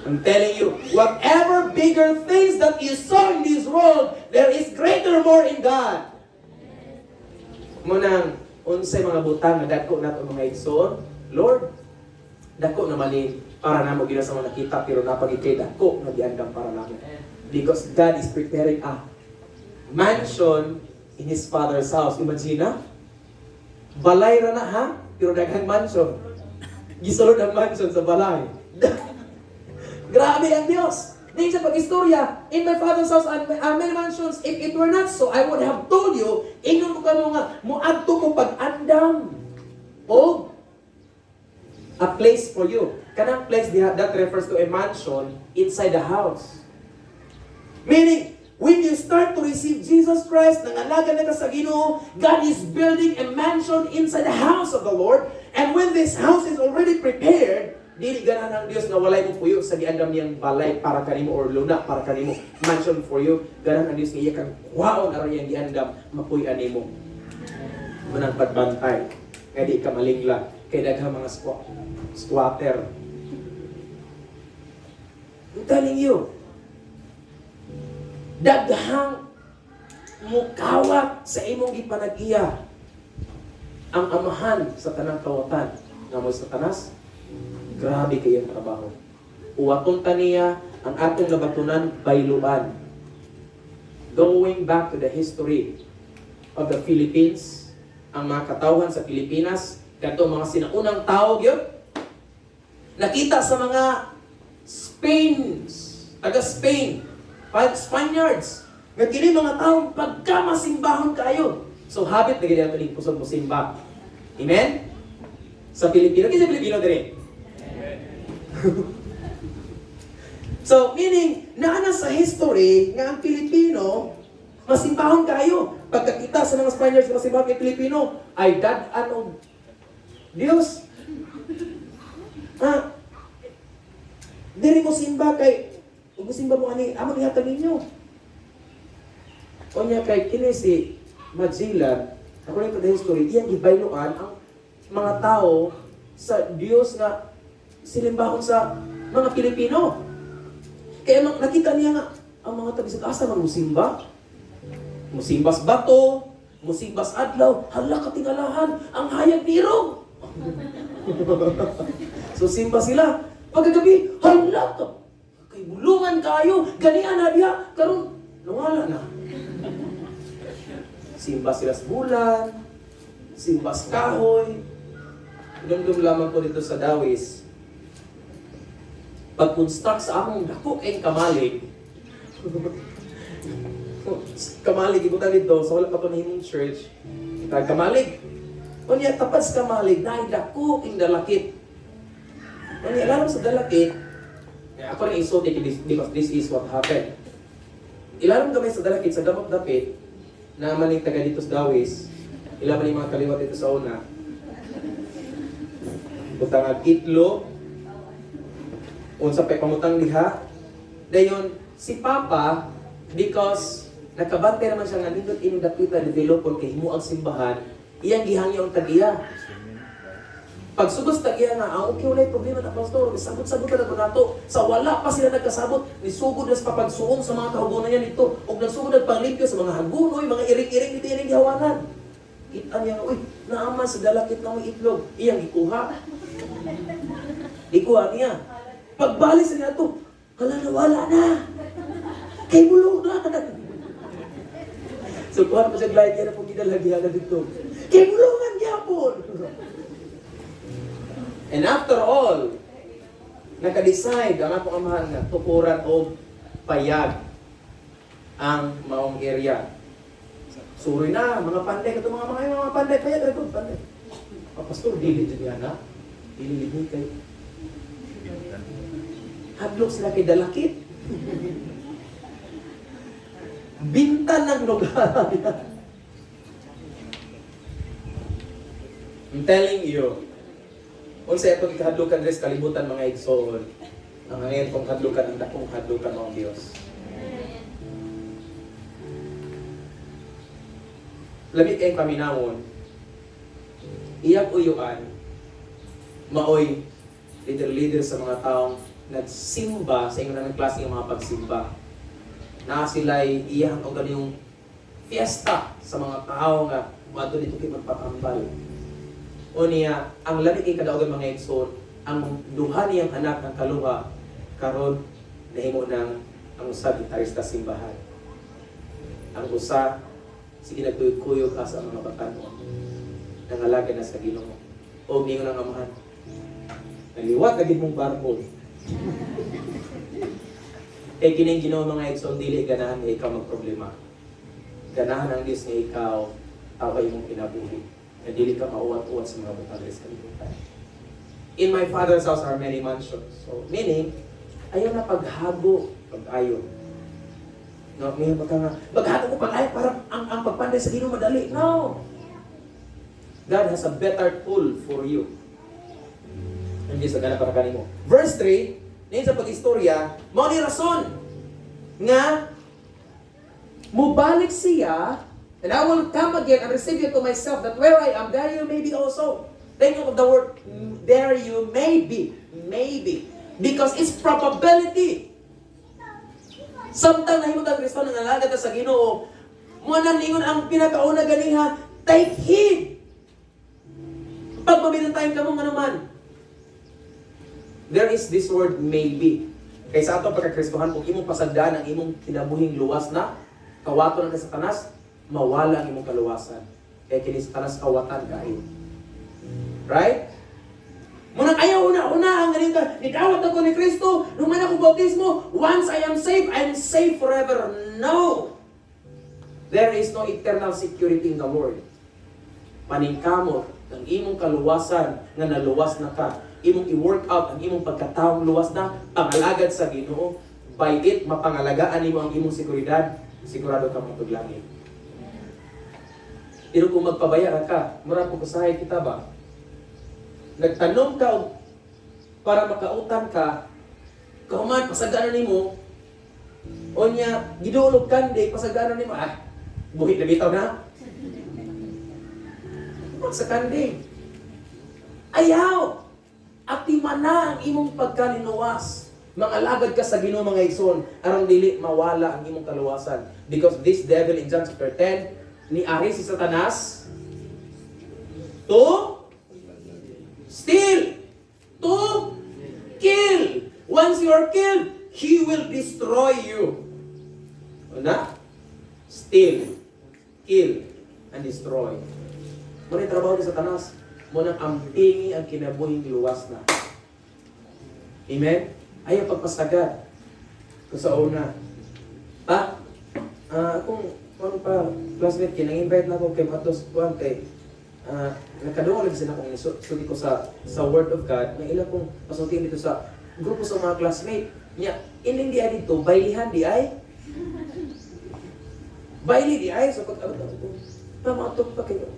I'm telling you, whatever bigger things that you saw in this world, there is greater more in God. Munang, unsay mga butang na dako nato mga igsoon, Lord, dako na mali para namo gina sa mga nakita pero napagikay dako na giandam para namo. Because God is preparing a mansion in His Father's house. Imagine na, balay ra na ha, pero daghang mansion. Gisulod ang mansion sa balay. Grabe ang Diyos. Dahil sa pag-istorya, in my Father's house are many mansions. If it were not so, I would have told you, ingon mo ka nga, muadto mo pag-andam. O, a place for you. Kanang place that refers to a mansion inside the house. Meaning, when you start to receive Jesus Christ, nangalaga na ka sa Ginoo, God is building a mansion inside the house of the Lord. And when this house is already prepared, dili ganahan ang Dios na walay mo puyo sa giandam niyang balay para kanimo or luna para kanimo, mansion for you. Ganahan ang Dios nga iya kang kwaon aron iyang giandam mapuy-an nimo. Manang pagbantay, nga di ka maligla kay daghang mga squatter. I'm telling you, daghang mukawat sa imong gipanag-iya ang amahan sa tanang kawatan nga mo sa tanas. Grabe kayang trabaho. Uwaton taniya ang atong labatunan bayluan. Going back to the history of the Philippines, ang mga katawhan sa Pilipinas, kadto mga sinaunang tao gyud, nakita sa mga taga-Spain, Spaniards, nga kini mga tao pagkamasimbahon kayo. So habit na gid ato ning pusod mo simba. Amen? Sa Pilipino, kasi Pilipino dire. So, meaning, naana sa history nga ang Pilipino, masimbahon kayo. Pagkakita sa mga Spaniards na masimbahon kay Pilipino, ay dad-an og Dios. Diri mo simba kay, kung simba mo ani, amang ihatag ninyo. O niya kay, kini si Magellan, according to the history, iyang gibayloan ang mga tao sa Dios nga silimbahon sa mga Pilipino. Kaya nakita niya nga, ang mga tabi sa asa man musimba. Musimbas bato, musimbas adlaw, hala katingalahan, ang hayag nirog. So simba sila. Pagkagabi, hala ka, kay bulungan kayo, ganian na diya, karon nawala na. Simba sila sa bulan, simba sa kahoy. Dumdum lamang ko dito sa Dawis. Pag construct sa akong dako kayong kamalig, kamalig, ibutan dito, so wala pa ito nahimong church, kamalig. O niya, tapad sa kamalig, dahil dako kayong dalakit. O niya, alam sa dalakit, ako na isulti because this is what happened. Ilalam kami sa dalakit, sa damot dapit, na maling taga dito sa Dawis, ilaman yung mga kaliwat dito sa una, butang itlog, unsa pay pamutang diha. Dayon si Papa, because nakabante naman siya nga nindot ining dapita developon kay himo ang simbahan, iyang gihangyo ang tagiya. Pagsugos tagiya nga, okay walay problema na pastor, sabot-sabot na nato. Sa wala pa sila nagkasabot, nisugod na sa papagsuong sa mga kahugonan niya nito, ug nagsugod na panglimpyo sa mga hagunoy, mga iring-iring dito ining gihawanan. Kita niya nga, uy, naaman sa dalakit na may itlog, iyang ikuha. Ikuha niya. Pagbalik sa niya ito, hala nawala na. Kay bulong na. So kuhan mo siya glide niya na po kinalagyan na dito. Kay bulungan gyapon. And after all, naka-decide ang akong amahan nga tukuran o payag. ang maong area. Suri na, mga panday, kato mga panday, payag rin ko, panday. Pastor, dili dyan yan, ha? Dili kay hadlok sila kay dalakit. Bintan ng lugar. I'm telling you, unsay atong ikahadlukan res kalibutan mga igsoon. Ang ngayon kong hadlukan, ang dakong hadlukan ng Diyos. Lamig kayong paminawon, iyak uyuan, maoy, leader sa mga taong nagsimba sa inyo ng klase ng mga pagsimba. Na sila'y iyak o ganyung fiesta sa mga tao nga mato dito kayo magpatambal. O niya, ang lamig kay kadaugan mga igsoon, ang duha niyang anak ng kaluha, karon nahimo ng ang usa gitarista simbahan. Ang usa sige nagtuyog-kuyog sa mga batanon. Nangalaga na sa Ginoo. O ningon ang amahan. Naliwat kagid mong barbol. Kining Ginoo mga igsoon dili ganahan nga ikaw magproblema. Ganahan ang Dios nga ikaw away mong kinabuhi. Na dili ka mauwat-uwat sa mga butang sa kalibutan. In my Father's house are many mansions. So meaning ayaw na paghago, pag-ayon. No, may maghago ko pag-ayon para ang pagpanday sa Ginoo madali. No! God has a better tool for you. Hindi sa ganang para kanimo. Verse 3, ngayon sa pag-istorya, mao ni rason nga mubalik siya, and I will come again and receive you to myself, that where I am, there you may be also. Think of the word, there you may be. Maybe. Because it's probability. Samtang nahimutang Kristo nang alagad sa Ginoo, mo nang ningon ang pinakauna ganiha, take heed. Pag mabinantayan ka mo nga naman. There is this word maybe. Kaya sa ato pagkakristohan, kung imong pasagdaan ang imong kinabuhing luwas na, kawato na sa Satanas, mawala ang imong kaluwasan. Kaya kini Satanas kawatan kayo. Right? Munang ayaw una ang galing ka, nidawat ako ni Kristo, nung man ako bautismo, once I am saved forever. No! There is no eternal security in the Lord. Paningkamot, ang imong kaluwasan nga naluwas na ka, imong i-work out ang imong pagkataong luwas na, pangalagad sa Ginoo, by it, mapangalagaan nimo ang imong seguridad, sigurado ka matuglangin. Pero kung magpabaya ka, mura po kusahay kita ba? Nagtanong ka para makautan ka, kauman, pasagana nimo, o niya, gidulog kandi, pasagana nimo, buhit na bitaw na. Huwag sa kandi. Ayaw! Atiman na ang imong pagkalinuwas. Mangalagad ka sa Ginoo mga igsoon, arang dili mawala ang imong kaluwasan. Because this devil in John chapter 10, ni-ari si Satanas to steal, to kill. Once you are killed, he will destroy you. Una? Steal, kill, and destroy. Muna yung trabaho ni Satanas, muna ampingi ang kinabuhing luwas na. Amen? Ayaw pagpasagad. Kung sa una, kung classmate kayo, nang-invite na ako kay Matos Juan kay nakadungo lang sila kung isuti ko sa Word of God, may ilang kong pasuntiin dito sa grupo sa mga classmate niya, hindi ay dito, bailihan di ay? Baili di ay? So pag-abot ko, pamatok pa kayo.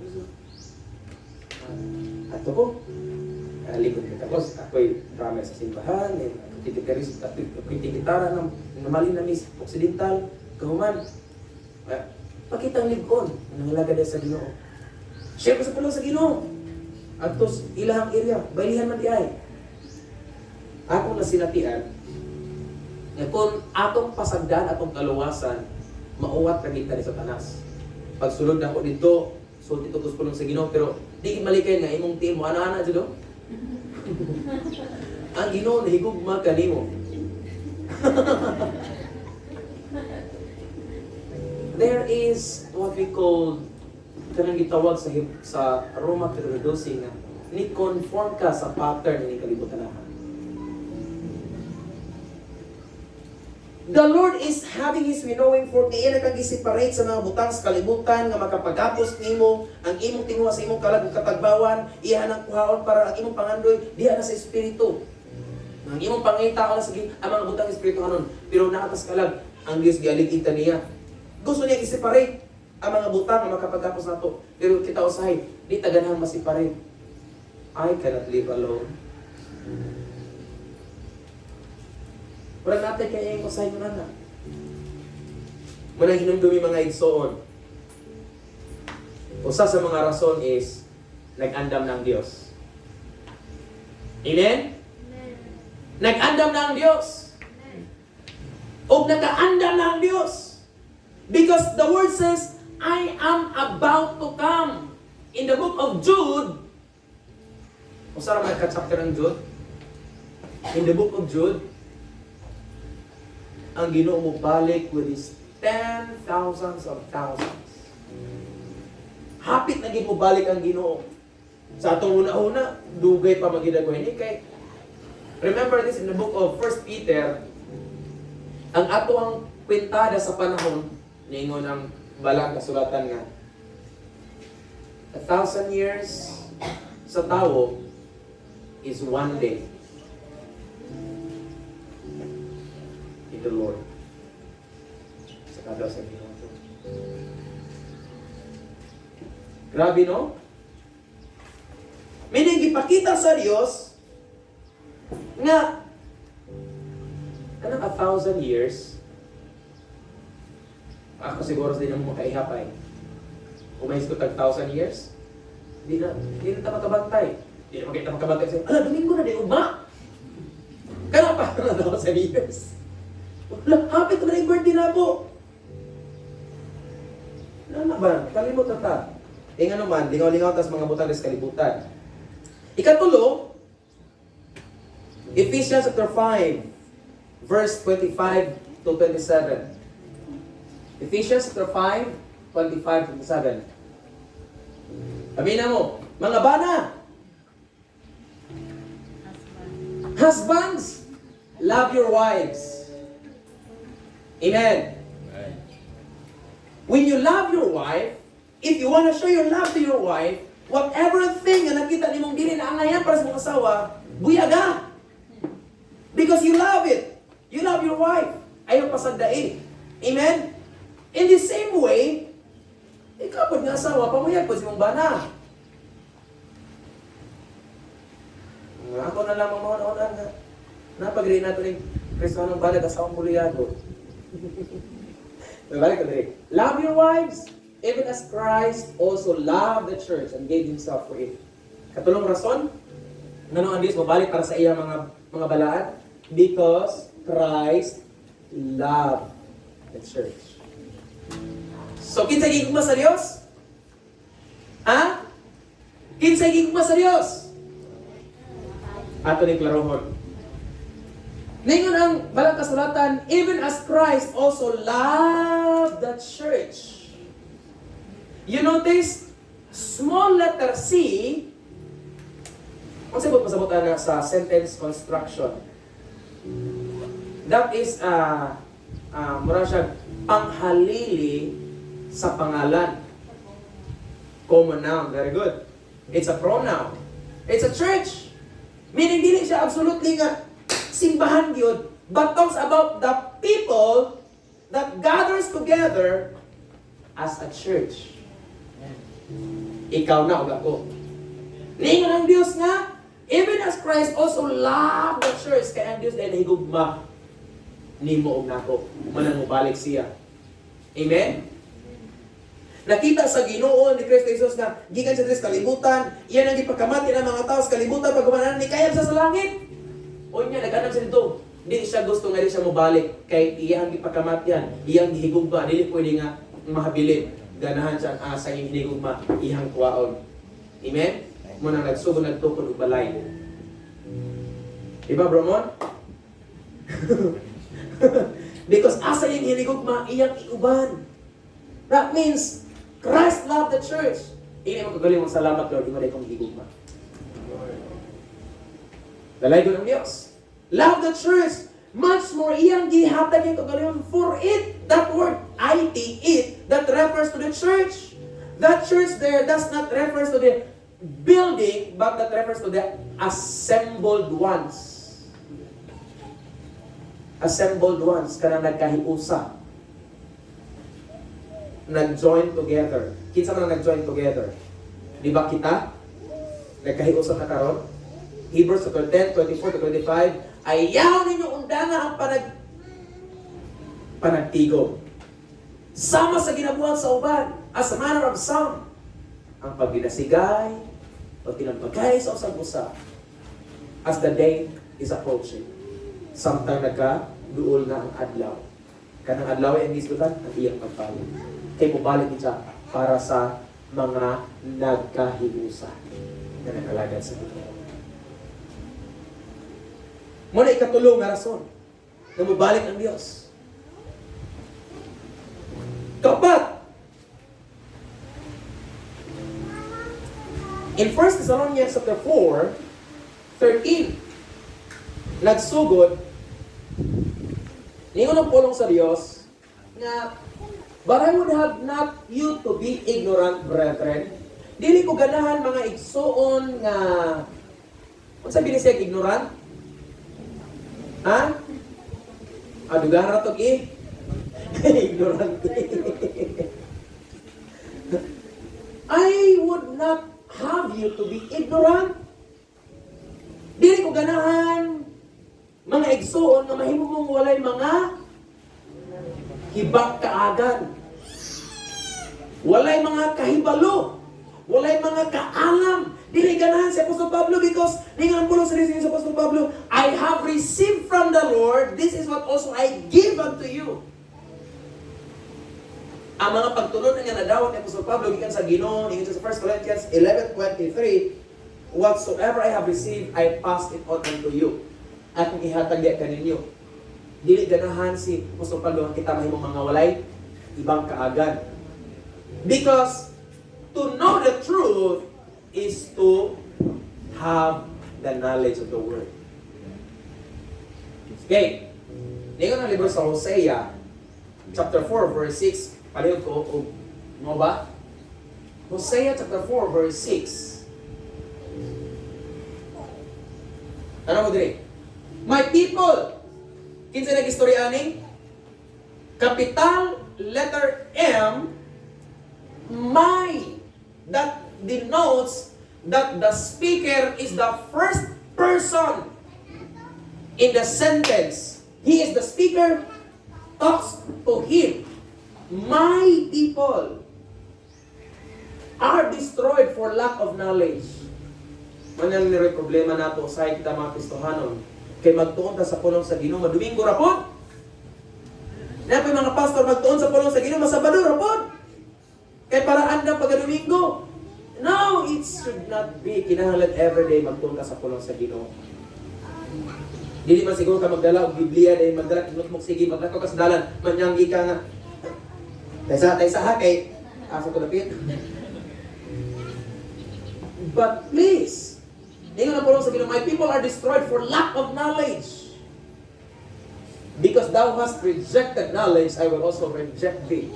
Ato ko, likod kita ko, ako'y drama sa simbahan, ako'y tikitara ng Malinamis Occidental, kahuman, pakitang ligon, nangalagad sa Ginoo. Share ko sa pulang sa Ginoo. At tos ilahang area, bailihan man di ay. Akong nasinatian, na kung atong pasagdan, atong kaluwasan, mauwat kagita ni Satanas. Pagsulod na ako dito, so dito ko sa pulang sa Ginoo, pero di malikay nga, imong team mo, ana-ana dito. Ang Ginoo, nahigugma ka nimo. There is what we call kanang gitawag sa Roma 3:12 nga ni conform ka sa pattern ni kalibutan na. The Lord is having His winnowing fork na iya nagkagi-separate sa mga butang sa kalibutan nga makapagapos nimo ang imong tinguha sa imong kalag ug katagbawan, iya nang kuhaon para ang imong pangandoy diha na sa espiritu. Ang imong pangita na sige ang mga butang espiritu anon, pero naatas kalag ang Dios gialig-ita niya. Gusto niya i-separate ang mga butang nga makapagapos nato, pero kita usahay di ta ganahang ma-separate. I cannot live alone. Wala natin kaya yung usahin mo na. Muna hinumdumi mga igsoon. Usa sa mga rason is, nag-andam ng Diyos. Amen? Nag-andam ng Diyos. O naka-andam ng Diyos. Because the word says, I am about to come. In the book of Jude, usa ra man ka chapter ng Jude. In the book of Jude, ang Ginoo mo balik with His 10,000s of thousands. Hapit na gid mo balik ang Ginoo. Sa atong una-una, dugay pa magidagway ni kay remember this in the book of 1 Peter, ang ato ang kwentada sa panahon niingon ang balang kasulatan nga 1,000 years sa tao is one day in the Lord. Sa kada sa Ginoo. Grabe, no? Meaning, gipakita sa Diyos nga anong 1,000 years, ako siguro din mo makaihapay. Umahis ko tag 1,000 years, di na ta makabantay. Di na makita makabantay sa'yo, ala, Domingo na, di ugma. Kaya pa na 1,000 years. Wala, hapit ko na yung birthday na ako. Ano ba? Kalimut na ta. E nga naman, lingaw-lingaw tas mga butang des kalibutan. Ikatulo, Ephesians chapter 5, verse 25 to 27. Ephesians chapter 5, 25 to 27. Amina mo, mga bana, husbands, love your wives. Amen. When you love your wife, if you want to show your love to your wife, whatever thing na nakita ni mong dili na angayan para sa mong asawa, buyaga. Because you love it. You love your wife. Ayaw pasagdai. Amen? In the same way, ikaw po nga asawa, pamuyag po si mong bana. Ako na lang mamahon-ahonan nga. Napag-rin nato rin, Kristoanong balag asawang buliyado. Balik ko diri. Love your wives, even as Christ also loved the church and gave Himself for it. Katulong rason, ngano ang Dios mabalik para sa iya mga balaad? Because Christ loved the church. So, kinsay gigugma sa Dios? Ha? Kinsay gigugma sa Dios? Ato ni klarohon. Ningon ang balang kasulatan, even as Christ also loved the church. You notice, small letter C, kung sabot na sa sentence construction, that is, mura siya panghalili sa pangalan. Common noun, very good. It's a pronoun. It's a church. Meaning, dili siya absolutely nga simbahan yun, but talks about the people that gathers together as a church. Ikaw na o ako. Ningon ang Diyos nga, even as Christ also loved the church, kaya ang Diyos dahil higugma ni mo o nako, manang mubalik siya. Amen? Nakita sa Ginoo ni Kristo Jesus na gikan sa Diyos kalibutan, iyan ang ipagkamati ng mga tao sa kalibutan pag gumanan ni kaya sa langit. O niya, nag-anam siya dito. Hindi siya gusto nga rin siya mabalik. Kay iyang ipagkamatyan, iyang higugma, hindi pwede nga mahabilin. Ganahan siya ang asa yung hinigugma, iyang kuwaon. Amen? Muna nagsugod, nagtukod, ubalay. Diba, Bromon? Because asa yung hinigugma, iyang iuban. That means, Christ loved the church. Hindi mo kagaling mong salamat, Lord, hindi mo kong higugma. Dalay ko ng Diyos. Love the church much more iyang gihatag yung kagalingon. For it, that word, it, that refers to the church. That church there does not refer to the building, but that refers to the assembled ones. Assembled ones, kanang nagkahiusa. Nag-join together. Kinsa man nag-join together? Di ba kita? Nagkahiusa na karon? Hebrews 10, 24 to 25, ayaw ninyo undanga ang panagtigo. Sama sa ginabuhat sa uban, as a manner of some, ang pagdinasigay, o tinampagay sa usag-usa, as the day is approaching. Samtang nagka-duol na ang adlaw. Kanang adlaw ay ang isgutan, ang iyang pagpawid. Kaya mubalik niya para sa mga nagkahiusa na nakalagad sa Ginoo. Muna ikatulong na rason na mabalik ang Diyos. Kapat! In 1 Thessalonians 4:13, nagsugod, ningon ang pulong sa Diyos, nga, but I would have not you to be ignorant, brethren. Dili ko ganahan mga igsuon nga, kung sabi niya ignorant, ha? Adugan na ito, ignorant. I would not have you to be ignorant. Dili ko ganahan mga igsuon nga mahimo mong walay mga hibak kaagan. Walay mga kahibalo. Walay mga kaalam. Dili ganahan si Apostol Pablo because ningan pulo sa si Apostol Pablo, I have received from the Lord, this is what also I give unto you. Ang mga pagtulon nga nadawat ni Apostol Pablo gikan sa Ginoo, gikan sa 1 Corinthians 11:23, whatsoever I have received, I pass it on unto you. At kung ihatag diya kaninyo. Dili ganahan si Apostol Pablo ang kita mahimong mga walay ibang kaagad. Because to know the truth is to have the knowledge of the Word. Okay. Ngayon ang libro sa Hosea, chapter 4, verse 6. Palihog ko, mo ba? Hosea chapter 4, verse 6. Ano mo dire? My people, kinsa nag-istorya ani? Capital letter M, my, that denotes that the speaker is the first person in the sentence. He is the speaker, talks to him. My people are destroyed for lack of knowledge. Manang niro'y problema nato sa kita mga Kristohanon. Kay magtuon ta sa pulong sa Ginoo madumingo rapod. Napoy mga pastor magtuon sa pulong sa Ginoo masabado rapod. Kay paraan na pagdomingo. No, it should not be. Kinahanglan everyday magtuon ka sa pulong sa Ginoo. Dili man siguro ka magdala og Biblia dahil magdala kinutmok sige maglakaw ka sa dalan manyanggi ka nga. Taysa ha kay asa ko lapit. But please, ningon ang pulong sa Ginoo, my people are destroyed for lack of knowledge. Because thou hast rejected knowledge, I will also reject thee.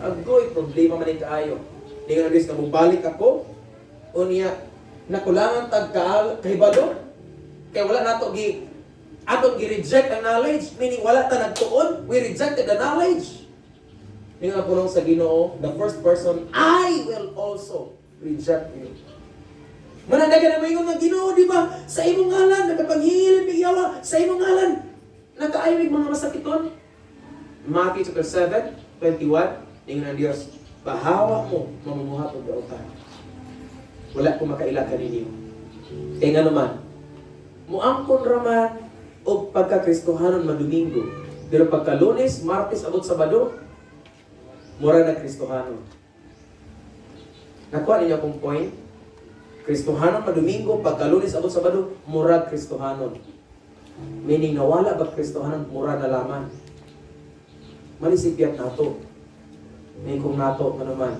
Agoy, problema man kaayo. Ningon ang Diyos na mubalik ako, unya, nakulangan tag kahibalo, kaya wala nato atong gi-reject ang knowledge, meaning wala ta nagtuon, we rejected the knowledge. Ningon ang pulong sa Ginoo, the first person, I will also reject you. Manandagan na maingon ng Ginoo, di ba? Sa imong ngalan, nagkapanghilin, bigyawa, sa imong ngalan, nagkaayawig mga masakiton. Matthew chapter 7:21, ningon ang Diyos, bahawa mo, mamumuhat o dautan. Wala ko makailagan ninyo. Kaya nga naman, muangkon raman o pagka-Kristohanon madumingo. Pero pagka Lunes, Martes, abot Sabado, mura na Kristohanon. Nakuha ninyo akong point? Kristohanon madumingo, pagka Lunes, abot Sabado, mura Kristohanon. Meaning nawala ba Kristohanon, mura na laman. Malisipyat nato. May kung nato, naman,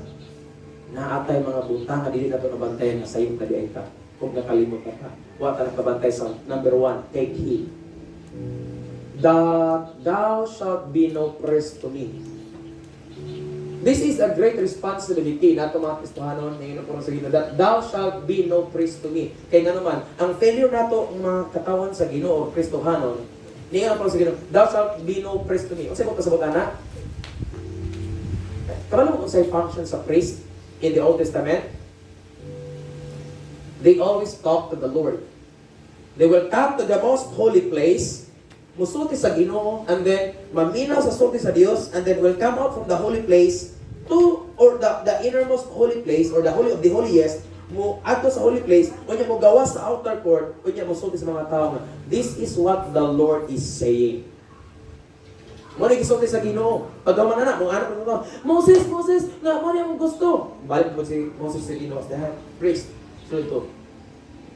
naatay mga butang, dili nato nabantayan na sayong kadiayta. Kung nakalimot ka pa. Huwag ka nakabantay sa number 1, take heed. that thou shalt be no priest to me. This is a great responsibility na ito mga Kristohanon, ngayon po sa Ginoo, that thou shalt be no priest to me. Kaya nga naman, ang failure nato ang mga katawan sa Ginoo, Kristohanon, ngayon po sa Ginoo, thou shalt be no priest to me. O sa mga kasabot, anak? Kabalo mo kung sa'y function sa priest in the Old Testament? They always talk to the Lord. They will come to the most holy place, musulti sa Ginoo, and then maminaw sa sulti sa Dios, and then will come out from the holy place to, or the innermost holy place, or the holy of the holiest, mo ato sa holy place, kunya mo gawas sa outer court, kunya mo sulti sa mga tao nga, this is what the Lord is saying. Mo ni gisulti sa Ginoo. Paggaman na mo ano mo, Moses, nga mo ni ang gusto. Balik mo si Moses sa Ginoo, sa priest. Sulto.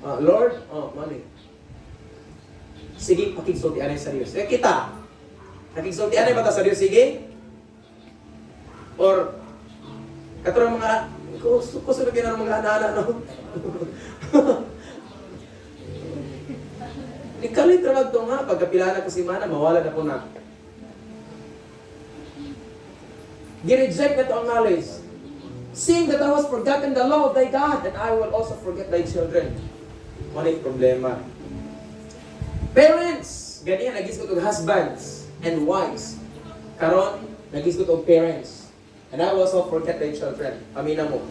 Lord, money. Sige, pakigsulti anay sa Diyos. Kita, nakigsulti anay ba ta sa Diyos? Sige? Or, katulad mga, kusunod yun ang mga anak-anak, no? Ikalit na ito nga, pagkapilala ko si Mana, mawala na po na. Di-reject na ito ang knowledge. Seeing that thou hast forgotten the law of thy God, and I will also forget thy children. Ano yung problema? Parents, ganyan, nagis ko husbands and wives. Karon, nagis ko parents. And I will also forget their children. Amina mo.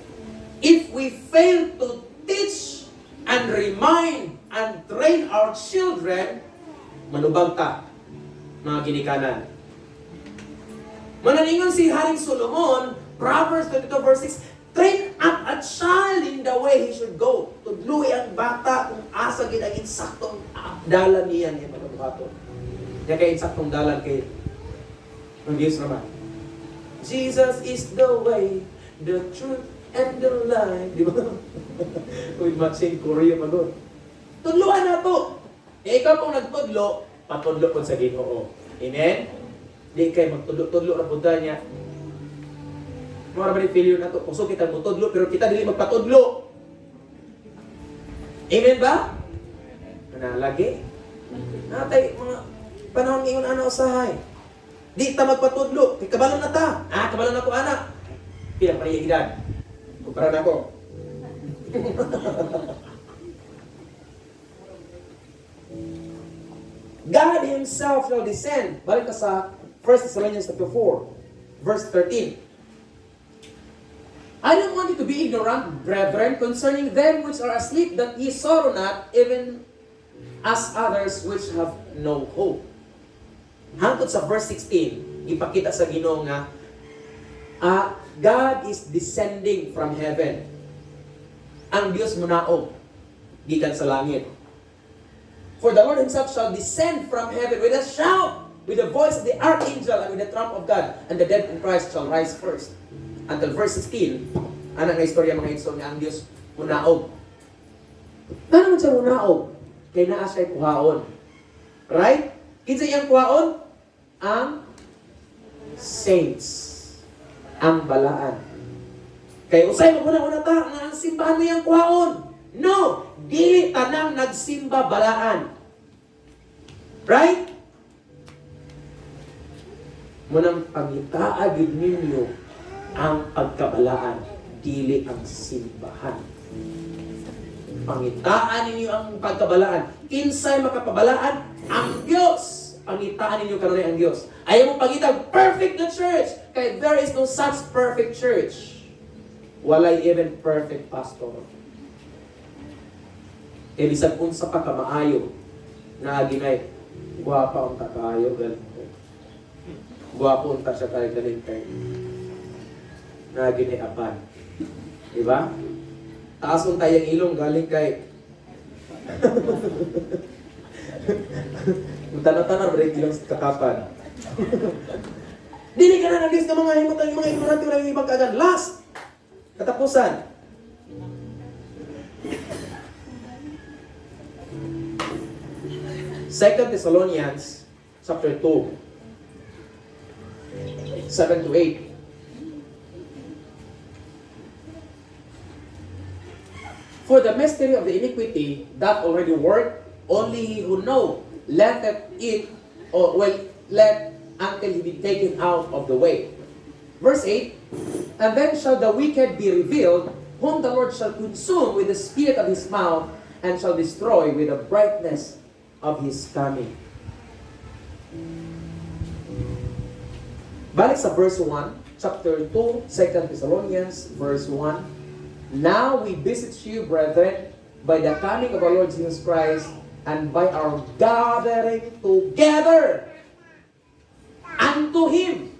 If we fail to teach and remind and train our children, manubag ka, mga ginikanan. Mananingon si Haring Solomon, Proverbs 22 verse 6, train up a child in the way he should go. Tudluwi ang bata kung asa gid ang insaktong dalan niya mga bato. Kaya kay insaktong dalan kay ng Diyos naman. Jesus is the way, the truth, and the life. Di ba? With matching Korea pa doon. Tudluan na to. Ikaw pong nagtudlo, patudlo po sa Ginoo. Amen? Di kay magtudlo-tudlo na punta niya. Mura ba ni failure na to? Puso kita magtudlo, pero kita dili magpatudlo. Amen ba? Lagi. Natay, mga panahon ngayon ano usahay. Di ta magpatudlo. Kay kabalon na ta. Kabalon na ko anak. Pila pa rin edad. Kumpara na ko. God Himself shall descend. Balik ka sa 1 Thessalonians 4, verse 13. I don't want you to be ignorant, brethren, concerning them which are asleep, that ye sorrow not, even as others which have no hope. Hangtod sa verse 16, ipakita sa Ginoo nga, God is descending from heaven. Ang Diyos munaog, gikan sa langit. For the Lord Himself shall descend from heaven with a shout, with the voice of the archangel, and with the trump of God, and the dead in Christ shall rise first. Until verse 16, anak nga istorya mga itso nga ang Diyos munaog. Ano man siya munaog? Kaya naa siya'y kuhaon. Right? Kinsa iyang kuhaon? Ang saints. Ang balaan. Kaya usay maguna-una ta nga ang simbahan mo iyang kuhaon. No! Dili tanang nagsimba balaan. Right? Munang pangitaagid ninyo ang pagkabalaan, dili ang simbahan. Pangitaan ninyo ang pagkabalaan. Kinsay makapabalaan? Ang Diyos. Pangitaan ninyo kanunay ang Diyos. Ayaw mo pangitag, perfect the church. Kaya there is no such perfect church. Walay even perfect pastor. Kaya bisag unsa pa ka maayo na ginay, guwapa unta kaayo, guwapo unta siya kayo galing kayo. Na giniapan. Diba? Taas kong tayang ilong galing kay Tanah-tanah break ilang kakapan. Dili ka na nagis ng mga himot ang mga ignorante ng ibang kagan. Last! Katapusan. Second Thessalonians chapter 2 7 to 8. For the mystery of the iniquity that already worked, only he who know, letteth it or well, let until he be taken out of the way. Verse 8, and then shall the wicked be revealed, whom the Lord shall consume with the spirit of his mouth, and shall destroy with the brightness of his coming. Balik sa verse 1, chapter 2, 2 Thessalonians, verse 1. Now we beseech you, brethren, by the coming of our Lord Jesus Christ, and by our gathering together unto Him.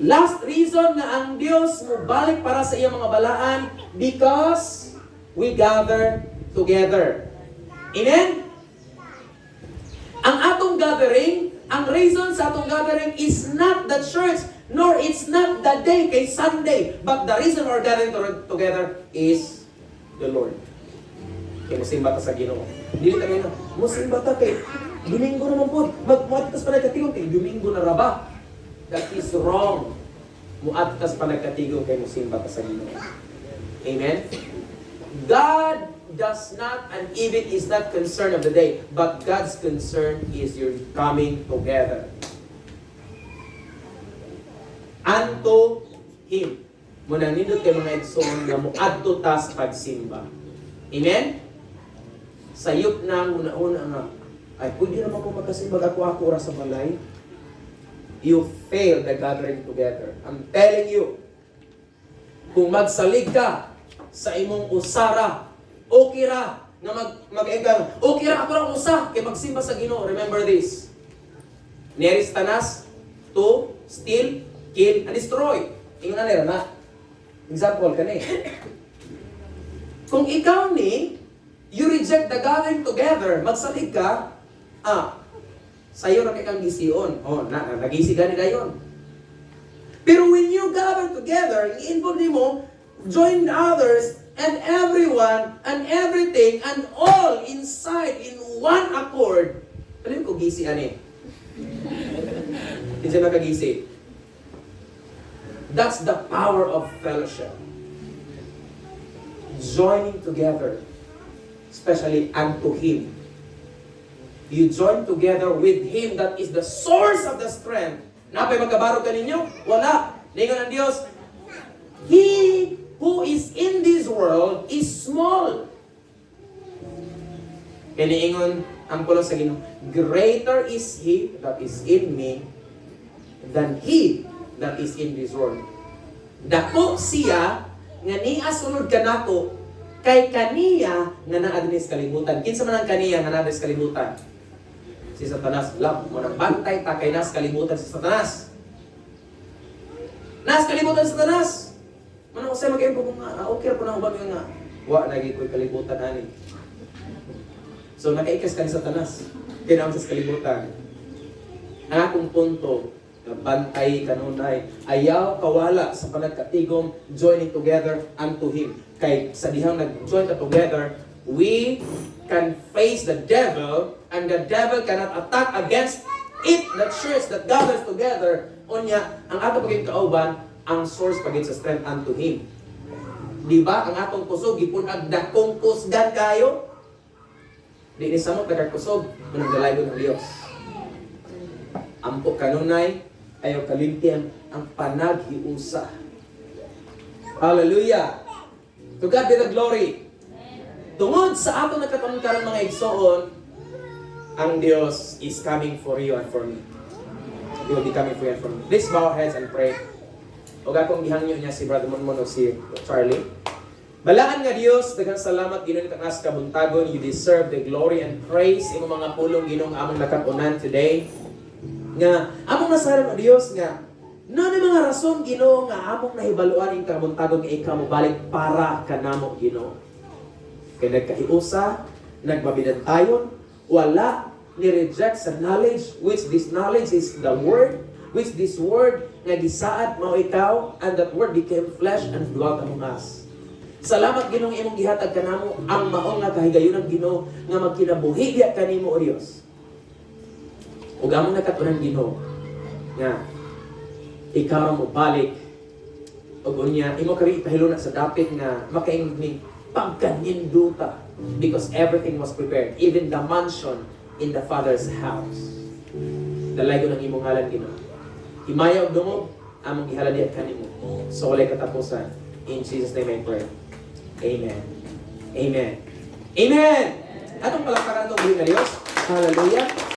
Last reason na ang Diyos mubalik para sa iyang mga balaan, because we gather together. Amen? Ang atong gathering, ang reason sa atong gathering is not the church, nor it's not the day kay Sunday, but the reason we're gathering together is the Lord. Kaya musimba ta sa Ginoo. Dili ta ngayon, musimba ta kay Domingo naman po. Muatas pa nagkatigong kay Domingo na raba. That is wrong. Muatas pa nagkatigong kay musimba ta sa Ginoo. Amen? God does not and even is not concerned of the day, but God's concern is your coming together unto Him. Muna nindot kay mga igsoon na muadto ta sa pagsimba. Amen? Sayop na una-una nga, ay pwede naman kung magkasimba ako oras sa balay. You fail the gathering together. I'm telling you, kung magsalig ka sa imong usara, okay ra na mag-enggang, okay ra ako lang usa kay magsimba sa Ginoo. Remember this. Neris tanas to steal, kill, and destroy. Ingon na nila na. Example kani. Kung ikaw ni you reject the gathering together, magsalig ka, sayo na kang gisiyon. Nagisi ka ni dayon. Pero when you gather together, i-involve mo, join others, and everyone, and everything, and all inside, in one accord. Alam ko, gisi ani. Hindi siya nakagisi. That's the power of fellowship. Joining together, especially unto Him. You join together with Him that is the source of the strength. Napay magkabaro ka ninyo? Wala. Ningon ang Diyos, He who is in this world is small. Kiniingon ang pulo sa Ginoo, greater is He that is in me than he that is in this world. Dako siya nga niya sunod kanako kay kaniya nga naa dinhi sa kalibutan. Kinsa man ang kaniya nga naa sa kalibutan? Si Satanas. Lam mo nang bantay ta kay nas kalibutan si Satanas. Nas kalibutan si Satanas. Manang usay mag-impo kung okay po na ubang nga. Wa lagi ko'y kalibutan ani. So nakaikas ka ni Satanas. Kinaon sa kalibutan. Ang akong punto, bantay kanunay, ayaw kawala sa panagkatigom, joining together unto Him. Kay sa dihang nag-join ka together, we can face the devil, and the devil cannot attack against it, the church that gathers together. Unya, ang ato paging kauban, ang source paging sa strength unto Him. Di ba? Ang atong kusog, ipunag dakong kusgan kayo. Di ni samot nagkakusog, managdalaygo ng Diyos. Ampo kanunay, ayaw kalimtian ang panaghiusa. Hallelujah! To God be the glory. Tungod sa ato nagkatunkaran mga igsoon, ang Diyos is coming for you and for me. He will be coming for you and for me. Please bow our heads and pray. Huwag akong gihangyo niya si Brother Monmon o si Charlie. Balaan nga Diyos, daghang salamat Ginoo ni tanas kabuntagon. You deserve the glory and praise imo mga pulong Ginoo among nakapunan today. Nga among nasaram ang Diyos nga no ni mga rason Ginoo nga among nahibaluan ing kabuntagon nga ikaw mobalik para kanamo Ginoo. Kay nagkahiusa, nagmabidantayon, wala ni reject sa knowledge, which this knowledge is the word, which this word nga gisaad mao ikaw, and that word became flesh and dwelt among us. Salamat Ginoo imong gihatag kanamo ang mao nga kahigayonan Ginoo nga magkinabuhi diha kanimo o Dios. Ug among nakatunan Ginoo nga ikaw mo balik ug unya imo kami ipahiluna sa dapit nga makaingning pagkaninduta, because everything was prepared, even the mansion in the Father's house. Dalay ko ng imong ngalan, Ginoo. Himaya og dungog, among gihaladian kanimo. So walay katapusan. In Jesus' name I pray. Amen. Amen. Amen! Anong palakpakan itong buhay na Diyos? Hallelujah!